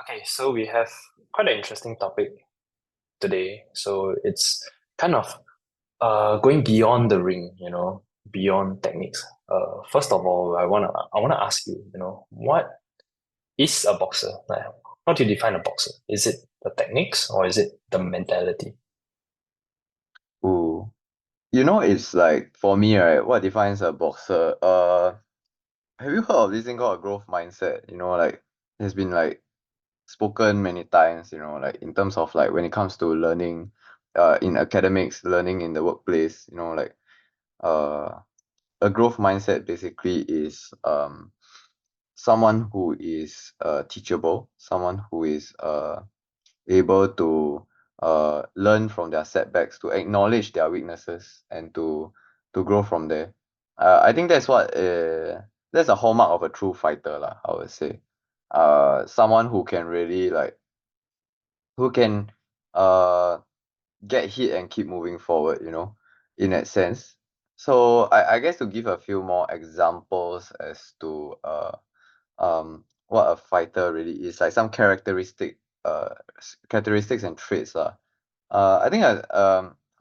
Okay, so we have quite an interesting topic today. So it's kind of going beyond the ring, beyond techniques. First of all, I wanna ask you, what is a boxer? Like, how do you define a boxer? Is it the techniques or is it the mentality? Ooh, it's like for me, right? What defines a boxer? Have you heard of this thing called a growth mindset? Like it's been like spoken many times. Like in terms of like when it comes to learning, in academics, learning in the workplace. Like uh, a growth mindset basically is someone who is teachable, someone who is able to learn from their setbacks, to acknowledge their weaknesses, and to grow from there. I think that's a hallmark of a true fighter, lah, I would say. Someone who can really like who can uh get hit and keep moving forward, in that sense. So I guess to give a few more examples as to what a fighter really is, like some characteristics and traits lah. I think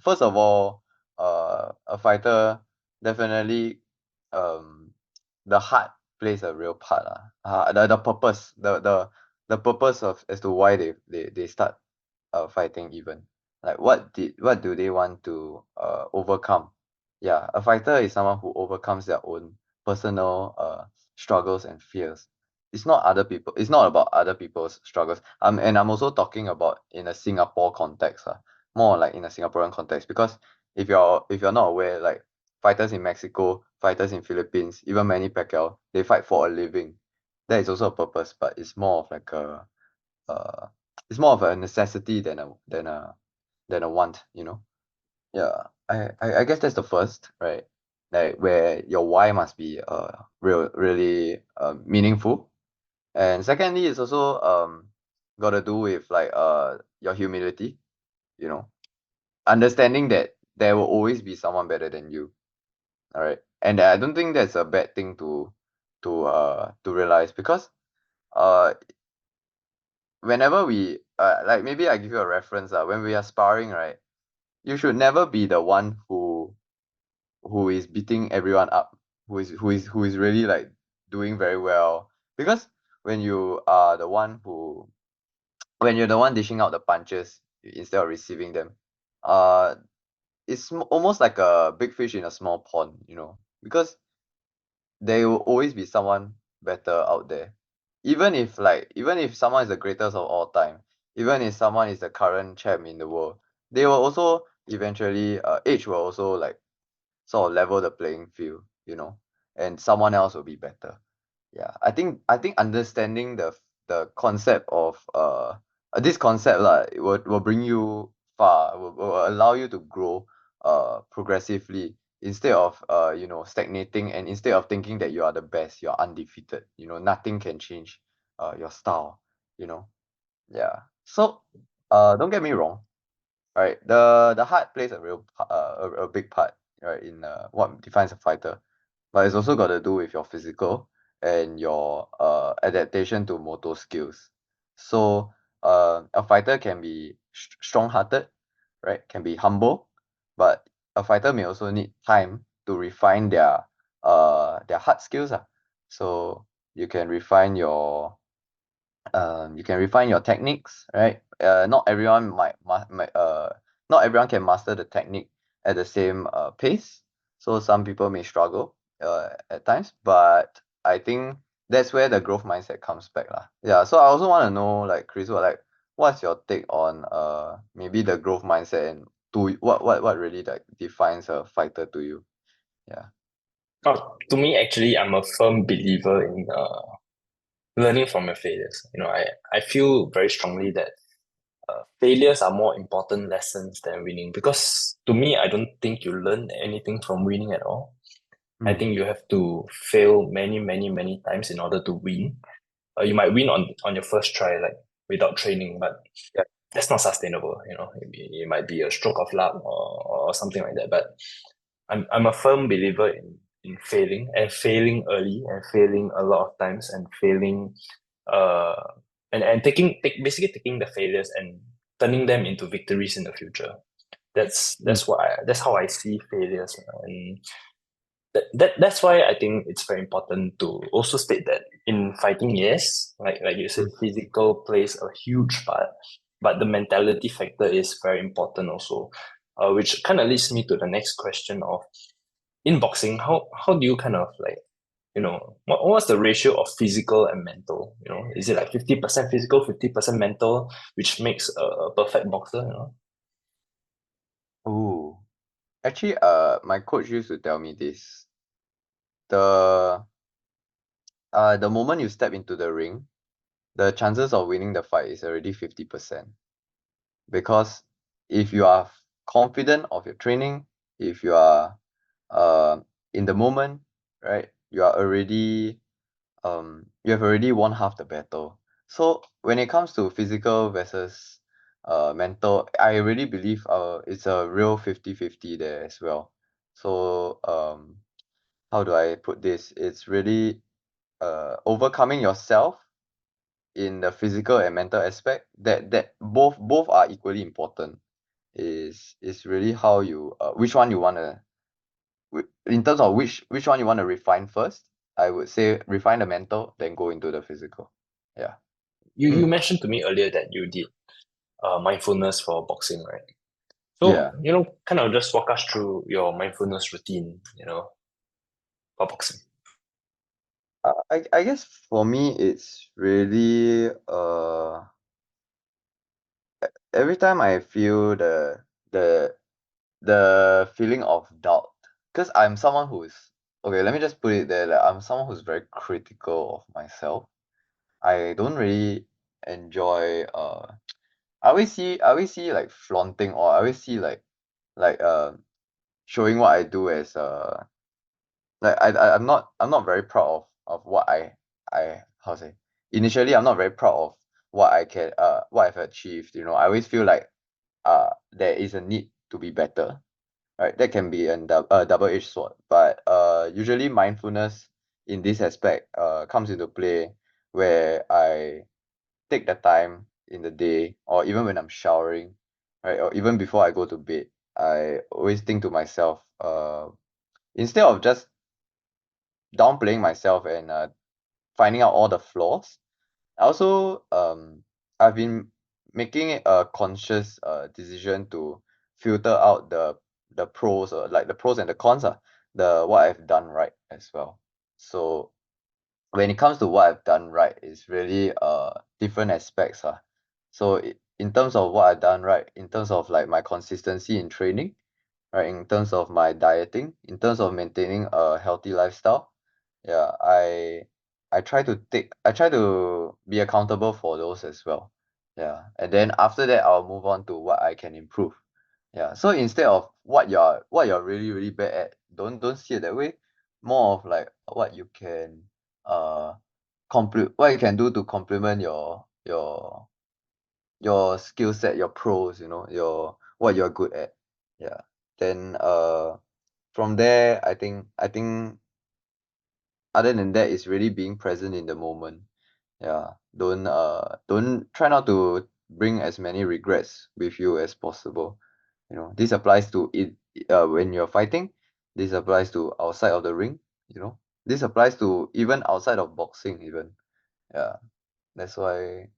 first of all, a fighter definitely, um the heart plays a real part lah. The purpose, the purpose of as to why they start fighting, even like what do they want to overcome. Yeah, a fighter is someone who overcomes their own personal struggles and fears. It's not about other people's struggles. And I'm also talking about in a Singapore context, more like in a Singaporean context, because if you're not aware, like fighters in Mexico, fighters in Philippines, even Manny Pacquiao, they fight for a living. That is also a purpose, but uh it's more of a necessity than a want, Yeah. I guess that's the first, right? Like where your why must be really meaningful. And secondly, it's also got to do with like your humility, you know, understanding that there will always be someone better than you. All right. And I don't think that's a bad thing to realize, because uh whenever we like, maybe I give you a reference, when we are sparring, right, you should never be the one who is beating everyone up, who is really like doing very well. Because when you are the one who when you're the one dishing out the punches instead of receiving them, uh it's almost like a big fish in a small pond, because there will always be someone better out there. Even if someone is the greatest of all time, even if someone is the current champ in the world, they will also eventually, age will also like sort of level the playing field, and someone else will be better. Yeah, I think understanding the concept of this concept lah, it will bring you far, will allow you to grow progressively, instead of stagnating, and instead of thinking that you are the best, you're undefeated, nothing can change your style, you know yeah. So don't get me wrong, right? The heart plays a big part, right, in what defines a fighter, but it's also got to do with your physical and your adaptation to motor skills. So a fighter can be strong-hearted, right? Can be humble, but a fighter may also need time to refine their hard skills. So you can refine your techniques, right? Not everyone can master the technique at the same pace. So some people may struggle at times, but I think that's where the growth mindset comes back lah. Yeah. So I also want to know, like, Chris, what's your take on maybe the growth mindset, and what really like defines a fighter to you? Yeah. Oh, to me, actually, I'm a firm believer in learning from your failures. I feel very strongly that failures are more important lessons than winning, because to me, I don't think you learn anything from winning at all. I Mm. think you have to fail many, many, many times in order to win. You might win on your first try, like without training, but Yeah. that's not sustainable. It might be a stroke of luck or something like that. But I'm a firm believer in failing, and failing early, and failing a lot of times, and failing uh and basically taking the failures and turning them into victories in the future. Mm. That's how I see failures, and that's why I think it's very important to also state that in fighting, yes, like you said, Mm. physical plays a huge part, but the mentality factor is very important also. Which kind of leads me to the next question of in boxing, how do you kind of like, what's the ratio of physical and mental? Is it like 50% physical, 50% mental, which makes a perfect boxer? Ooh. Actually, my coach used to tell me this. The the moment you step into the ring, the chances of winning the fight is already 50%. Because if you are confident of your training, if you are uh, in the moment, right, you have already won half the battle. So when it comes to physical versus mental, I really believe it's a real 50-50 there as well. So how do I put this? It's really overcoming yourself in the physical and mental aspect, that both are equally important, is really how you which one you want to, in terms of which one you want to refine first. I would say refine the mental, then go into the physical. Yeah. You mentioned to me earlier that you did mindfulness for boxing, right? So, Yeah. kind of just walk us through your mindfulness routine, for boxing. I guess for me it's really every time I feel the the feeling of doubt, because I'm someone who's, okay, let me just put it there, like I'm someone who's very critical of myself. I don't really enjoy I always see like flaunting, or I always see like showing what I do as like I'm not very proud of what I how to say, initially I'm not very proud of what I've achieved. I always feel like there is a need to be better, right? That can be a double-edged sword, but usually mindfulness in this aspect comes into play where I take the time in the day, or even when I'm showering, right, or even before I go to bed. I always think to myself, instead of just downplaying myself and finding out all the flaws, I also I've been making it a conscious decision to filter out the pros, or like the pros and the cons, the what I've done right as well. So when it comes to what I've done right, it's really different aspects. So in terms of what I've done right, in terms of like my consistency in training, right, in terms of my dieting, in terms of maintaining a healthy lifestyle, yeah, I try to be accountable for those as well. Yeah. And then after that I'll move on to what I can improve. Yeah. So instead of what you're really, really bad at, don't see it that way. More of like what you can uh what you can do to complement your skill set, your pros, your what you're good at. Yeah. Then from there, I think other than that, it's really being present in the moment. Yeah. Don't try not to bring as many regrets with you as possible. This applies to it when you're fighting. This applies to outside of the ring. This applies to even outside of boxing even. Yeah. That's why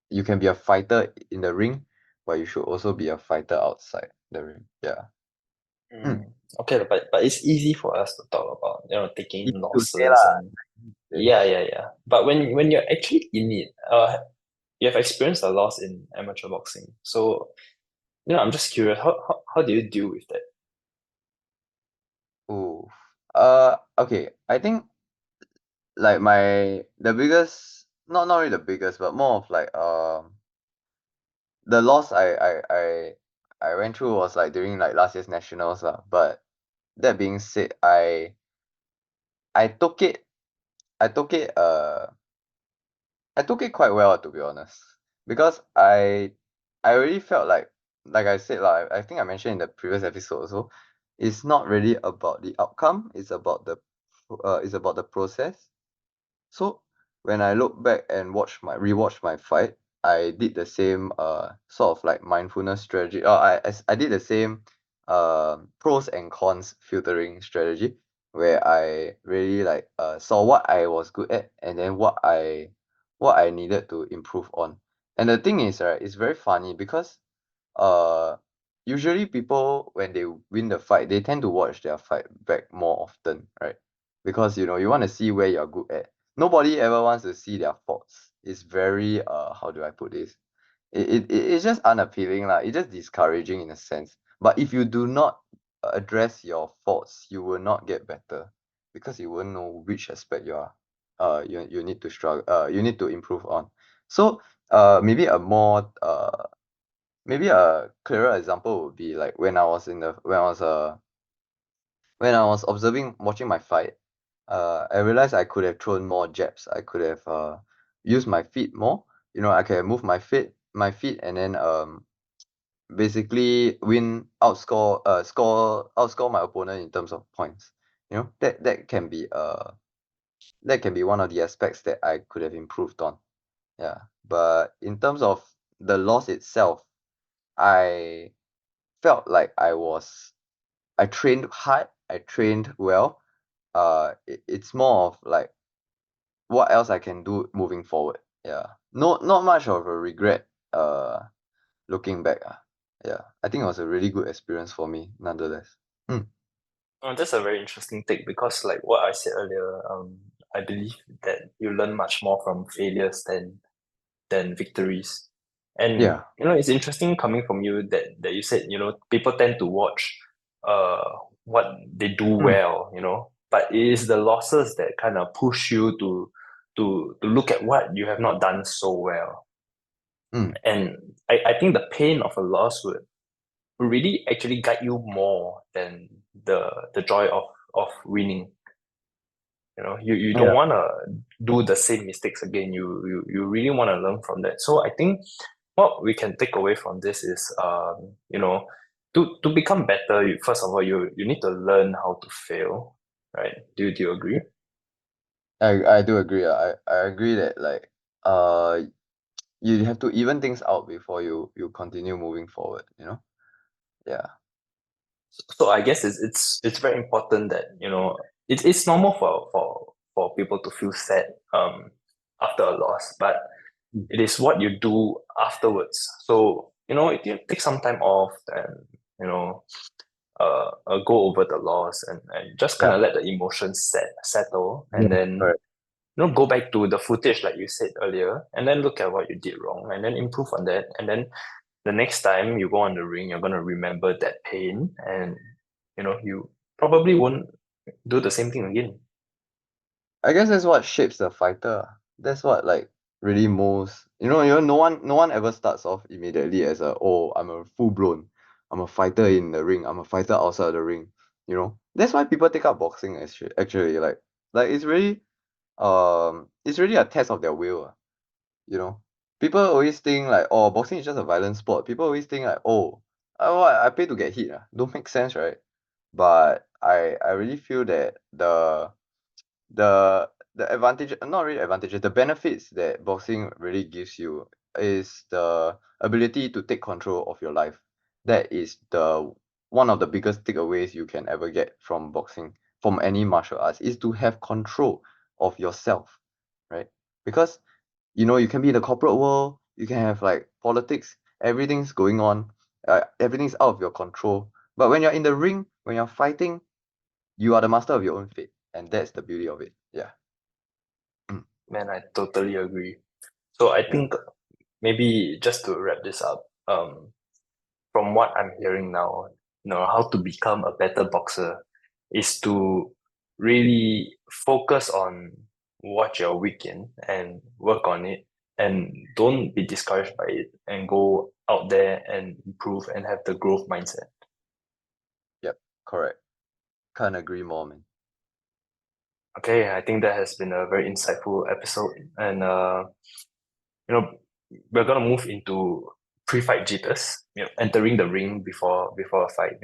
you can be a fighter in the ring, but you should also be a fighter outside the ring. Yeah. Mm. Okay, but it's easy for us to talk about, taking Easy to say losses lah. and yeah, yeah, yeah. But when you're actually in it, you have experienced a loss in amateur boxing. So, I'm just curious, how do you deal with that? Ooh. Okay. I think like the biggest, not really the biggest, but more of like the loss I went through was like during like last year's nationals lah. But that being said, I took it I took it I took it quite well, to be honest, because I already felt like I said, like I think I mentioned in the previous episode also, it's not really about the outcome, it's about the process. So when I look back and rewatch my fight, I did the same sort of like mindfulness strategy. I did the same pros and cons filtering strategy where I really like saw what I was good at and then what I needed to improve on. And the thing is, right, it's very funny because uh usually people when they win the fight, they tend to watch their fight back more often, right? Because you want to see where you're good at. Nobody ever wants to see their faults. It's very how do I put this? It's just unappealing lah. It's just discouraging in a sense. But if you do not address your faults, you will not get better because you won't know which aspect you need to struggle you need to improve on. So maybe a clearer example would be like when I was observing watching my fight, I realized I could have thrown more jabs. I could have used my feet more. I can move my feet and then basically outscore my opponent in terms of points. That can be one of the aspects that I could have improved on. Yeah. But in terms of the loss itself, I felt like I trained hard, I trained well. It's more of like what else I can do moving forward. Yeah. Not much of a regret looking back. Yeah. I think it was a really good experience for me nonetheless. Mm. That's a very interesting take because, like what I said earlier, I believe that you learn much more from failures than victories. And Yeah. it's interesting coming from you that you said, people tend to watch uh what they do Mm. well, but it is the losses that kind of push you to look at what you have not done so well. Mm. And I think the pain of a loss would really actually guide you more than the joy of winning. You don't Yeah. want to do the same mistakes again. You really want to learn from that. So I think what we can take away from this is to become better, first of all, you need to learn how to fail, right? Do you agree? I do agree. I agree that like uh you have to even things out before you continue moving forward. Yeah. So I guess it's very important that it's normal for people to feel sad after a loss, but Mm. it is what you do afterwards. So if you take some time off and you know go over the loss and just kind Yeah. of let the emotions settle, Yeah. and then Correct. go back to the footage like you said earlier, and then look at what you did wrong and then improve on that, and then the next time you go on the ring, you're going to remember that pain, and you probably won't do the same thing again. I guess that's what shapes the fighter. That's what like really molds. No one ever starts off immediately as I'm a full blown, I'm a fighter in the ring, I'm a fighter outside the ring. That's why people take up boxing actually like it's really a test of their will. You know, people always think like, oh, boxing is just a violent sport. People always think like, oh, I pay to get hit. Don't make sense, right? But I really feel that the advantage, not really advantages, the benefits that boxing really gives you is the ability to take control of your life. That is the one of the biggest takeaways you can ever get from boxing, from any martial arts, is to have control of yourself, right? Because you can be in the corporate world, you can have like politics, everything's going on, everything's out of your control. But when you're in the ring, when you're fighting, you are the master of your own fate, and that's the beauty of it. Yeah. Mm. Man, I totally agree. So I Yeah. think maybe just to wrap this up, from what I'm hearing now, how to become a better boxer is to really focus on what you're weak in and work on it, and don't be discouraged by it, and go out there and improve and have the growth mindset. Yep. Correct. Can't agree more, man. Okay, I think that has been a very insightful episode, and you know we're gonna move into pre-fight jitters. Entering the ring before a fight.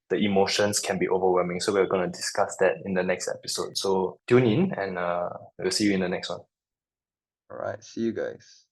The emotions can be overwhelming, so we're gonna discuss that in the next episode. So tune in, and we'll see you in the next one. All right. See you guys.